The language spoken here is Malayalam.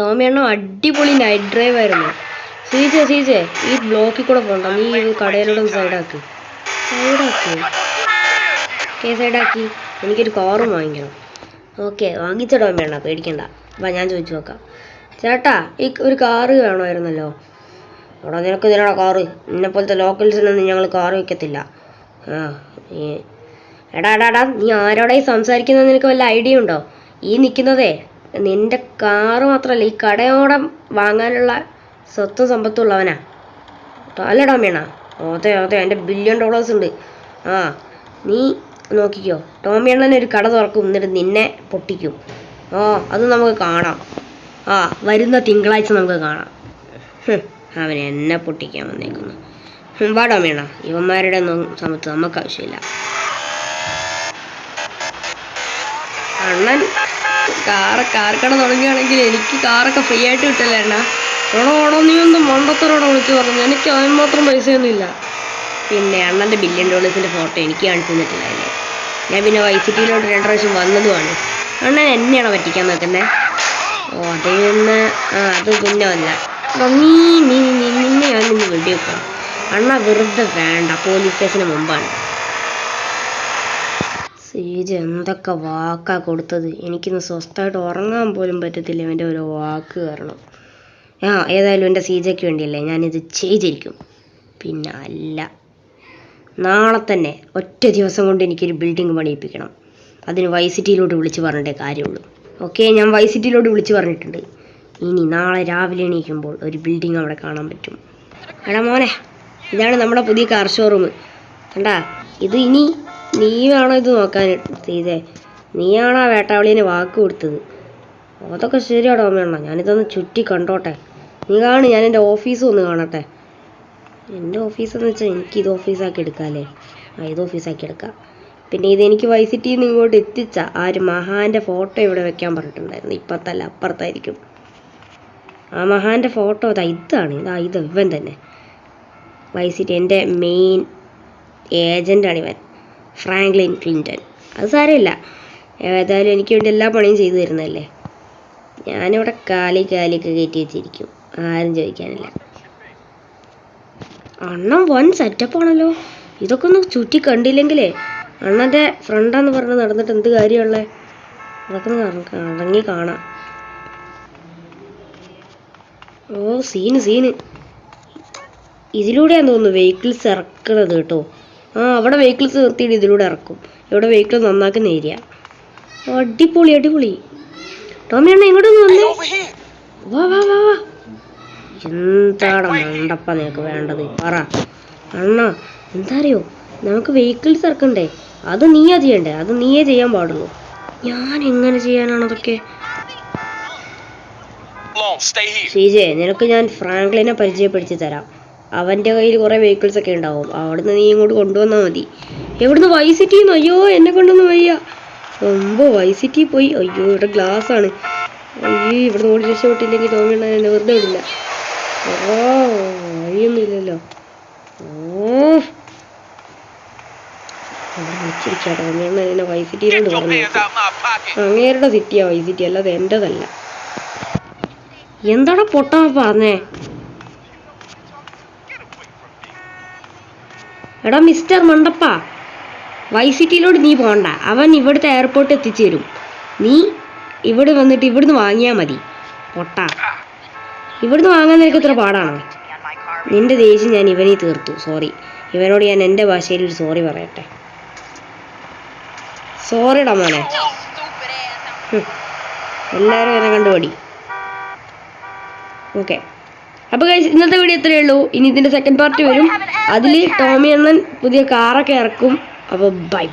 ടോമി അണ്ണ അടിപൊളി നൈറ്റ് ഡ്രൈവ് ആയിരുന്നു. സീജെ ഈ ബ്ലോക്കിൽ കൂടെ പോകണ്ട, നീ ഈ കടയിലൂടെ സൈഡാക്കി. സൈഡാക്കി എനിക്കൊരു കാറും വാങ്ങിക്കണം. ഓക്കെ, വാങ്ങിച്ച ടോമി അണ്ണ, പേടിക്കണ്ട. അപ്പം ഞാൻ ചോദിച്ചു നോക്കാം. ചേട്ടാ, ഈ ഒരു കാറ് വേണമായിരുന്നല്ലോ. അവിടെ നിനക്ക് ഇതിനാണോ കാറ്? നിന്നെപ്പോലത്തെ ലോക്കൽസിനൊന്നും ഞങ്ങൾ കാറ് വയ്ക്കത്തില്ല. എടാ നീ ആരോടായി സംസാരിക്കുന്നത്? നിനക്ക് വല്ല ഐഡിയ ഉണ്ടോ? ഈ നിൽക്കുന്നതേ നിന്റെ കാറ് മാത്രമല്ല, ഈ കടയോടെ വാങ്ങാനുള്ള സ്വത്തും സമ്പത്തും ഉള്ളവനാ. അല്ല ടോമിയണ്ണ? അതെ എൻ്റെ $1 ബില്യൺ ഉണ്ട്. നീ നോക്കിക്കോ, ടോമിയണ്ണനെ ഒരു കട തുറക്കും, എന്നിട്ട് നിന്നെ പൊട്ടിക്കും. അത് നമുക്ക് കാണാം. വരുന്ന തിങ്കളാഴ്ച നമുക്ക് കാണാം. അവൻ എന്നെ പൊട്ടിക്കാൻ വന്നേക്കുന്നു. വാ ടോമിയണ്ണ, ഇവന്മാരുടെ ഒന്നും സമയത്ത് നമുക്ക് ആവശ്യമില്ല. അണ്ണൻ കാർക്കട തുടങ്ങുകയാണെങ്കിൽ എനിക്ക് കാറൊക്കെ ഫ്രീ ആയിട്ട് കിട്ടില്ല അണ്ണ. ഓടോ നീ ഒന്ന് മണ്ടത്തരോടെ വിളിച്ച് പറഞ്ഞു. എനിക്ക് അതിന് മാത്രം പൈസയൊന്നും ഇല്ല. പിന്നെ അണ്ണൻ്റെ $1 ബില്യൺ ഫോട്ടോ എനിക്ക് കാണിച്ചു തന്നിട്ടില്ലല്ലേ. ഞാൻ പിന്നെ വൈസിറ്റിയിലോട്ട് 2 പ്രാവശ്യം വന്നതുമാണ്. അണ്ണൻ എന്നെയാണോ പറ്റിക്കാൻ നോക്കുന്നത്? അതേന്ന് അത് പിന്നെ അല്ല. നിന്നെ ഞാൻ നിന്ന് വെടിവെക്കാം. അണ്ണ വെറുതെ വേണ്ട, പോലീസ് സ്റ്റേഷന് മുമ്പാണ്. സീജ എന്തൊക്കെ വാക്കാ കൊടുത്തത്. എനിക്കിന്ന് സ്വസ്ഥമായിട്ട് ഉറങ്ങാൻ പോലും പറ്റത്തില്ല ഇവൻ്റെ ഓരോ വാക്ക് കാരണം. ഏതായാലും എൻ്റെ സീജയ്ക്ക് വേണ്ടിയല്ലേ ഞാനിത് ചെയ്തിരിക്കും. പിന്നെ അല്ല, നാളെ തന്നെ ഒറ്റ ദിവസം കൊണ്ട് എനിക്കൊരു ബിൽഡിംഗ് പണിയിപ്പിക്കണം. അതിന് വൈസിറ്റിയിലോട്ട് വിളിച്ച് പറഞ്ഞിട്ടേ കാര്യമുള്ളൂ. ഓക്കെ, ഞാൻ വൈസിറ്റിയിലോട്ട് വിളിച്ച് പറഞ്ഞിട്ടുണ്ട്. ഇനി നാളെ രാവിലെ എണീക്കുമ്പോൾ ഒരു ബിൽഡിംഗ് അവിടെ കാണാൻ പറ്റും. എടാ മോനെ, ഇതാണ് നമ്മുടെ പുതിയ കാർ ഷോറൂം. കണ്ടാ, ഇത് ഇനി നീ വേണോ ഇത് നോക്കാൻ? ചെയ്തേ, നീയാണോ ആ വേട്ടാവളീനെ വാക്ക് കൊടുത്തത്? അതൊക്കെ ശരിയാടോ അമ്മയണ്ണ, ഞാനിതൊന്ന് ചുറ്റി കണ്ടോട്ടെ. നീ കാണും, ഞാൻ എൻ്റെ ഓഫീസ് ഒന്ന് കാണട്ടെ. എൻ്റെ ഓഫീസെന്ന് വെച്ചാൽ എനിക്കിത് ഓഫീസാക്കി എടുക്കാമല്ലേ? ഇത് ഓഫീസാക്കി എടുക്കാം. പിന്നെ ഇതെനിക്ക് വൈസിറ്റിയിൽ നിന്ന് ഇങ്ങോട്ട് എത്തിച്ച ആ ഒരു മഹാൻ്റെ ഫോട്ടോ ഇവിടെ വെക്കാൻ പറഞ്ഞിട്ടുണ്ടായിരുന്നു. ഇപ്പത്തല്ല, അപ്പുറത്തായിരിക്കും. ആ മഹാൻ്റെ ഫോട്ടോ ഇതാണ്. ഇവൻ തന്നെ വൈസിറ്റി, എൻ്റെ മെയിൻ ഏജൻ്റാണ് ഇവൻ, ഫ്രാങ്ക്ലിൻ ക്ലിൻറ്റൺ. അത് സാരമില്ല, ഏതായാലും എനിക്ക് വേണ്ടി എല്ലാ പണിയും ചെയ്തു തരുന്നതല്ലേ. ഞാനിവിടെ കാലിയൊക്കെ കയറ്റി വെച്ചിരിക്കും, ആരും ചോദിക്കാനില്ല. അണ്ണൻ വൻ സെറ്റപ്പാണല്ലോ. ഇതൊക്കെ ഒന്ന് ചുറ്റി കണ്ടില്ലെങ്കിലേ അണ്ണൻ്റെ ഫ്രണ്ടാന്ന് പറഞ്ഞ് നടന്നിട്ട് എന്ത് കാര്യമുള്ളേ? അതൊക്കെ ഒന്ന് ഇറങ്ങി കാണാം. സീന് ഇതിലൂടെയാന്ന് തോന്നുന്നു വെഹിക്കിൾസ് ഇറക്കണത് കേട്ടോ. അവിടെ വെഹിക്കിൾസ് നിർത്തിയിട്ട് ഇതിലൂടെ ഇറക്കും. ഇവിടെ വെഹിക്കിൾ നന്നാക്കുന്ന ഏരിയ. അടിപൊളി. ടോമി അണ്ണ ഇങ്ങോട്ടൊന്ന് വന്നേ. വാ. എന്താണ് മണ്ടപ്പ നിനക്ക് വേണ്ടത്? പറ അണ്ണ. എന്താ അറിയോ, നമുക്ക് വെഹിക്കിൾസ് ഇറക്കണ്ടേ? അത് നീയാ ചെയ്യണ്ടേ? അത് നീയേ ചെയ്യാൻ പാടുള്ളൂ. ഞാൻ എങ്ങനെ ചെയ്യാനാണ് അതൊക്കെ? ശ്രീജെ, നിനക്ക് ഞാൻ ഫ്രാങ്ക്ലിനെ പരിചയപ്പെടുത്തി തരാം. അവൻ്റെ കയ്യിൽ കുറേ വെഹിക്കിൾസ് ഒക്കെ ഉണ്ടാവും. അവിടുന്ന് നീ ഇങ്ങോട്ട് കൊണ്ടുവന്നാൽ മതി. എവിടുന്ന്? വൈസിറ്റിന്ന്? അയ്യോ, എന്നെ കൊണ്ടൊന്നും വയ്യ. വൈസിറ്റി പോയി. അയ്യോ, ഇവിടെ ഗ്ലാസ് ആണ്. അയ്യോ, ഇവിടുന്ന് ഓടി രക്ഷപ്പെട്ടില്ലെങ്കിൽ ടോമി എന്നെ വെറുതെ വിടില്ല. വഴിയൊന്നുമില്ലല്ലോ. ടോമി എന്നെ വൈസിറ്റിയിലോട്ട് പറഞ്ഞു. അങ്ങേരുടെ സിറ്റിയാ വൈസിറ്റി, അല്ലാതെ എൻ്റെതല്ല. എന്താണ് പൊട്ടാ പറഞ്ഞേ? എടാ മിസ്റ്റർ മണ്ടപ്പ, വൈസിറ്റിയിലോട്ട് നീ പോകണ്ട. അവൻ ഇവിടുത്തെ എയർപോർട്ട് എത്തിച്ചേരും. നീ ഇവിടെ വന്നിട്ട് ഇവിടുന്ന് വാങ്ങിയാൽ മതി. പൊട്ടാ, ഇവിടുന്ന് വാങ്ങാൻ നിനക്ക് ഇത്ര പാടാണോ? നിന്റെ ദേഷ്യം ഞാൻ ഇവനിൽ തീർത്തു. സോറി. ഇവനോട് ഞാൻ എൻ്റെ ഭാഷയിൽ ഒരു സോറി പറയട്ടെ. സോറിടാ മോനെ. എല്ലാവരും എന്നെ കണ്ടുപടി. ഓക്കെ, അപ്പോൾ ഗൈസ്, ഇന്നത്തെ വീഡിയോ ഇത്രയേ ഉള്ളൂ. ഇനി ഇതിൻ്റെ സെക്കൻഡ് പാർട്ട് വരും. അതിൽ ടോമി അണ്ണൻ പുതിയ കാറൊക്കെ ഇറക്കും. അപ്പോൾ ബൈ.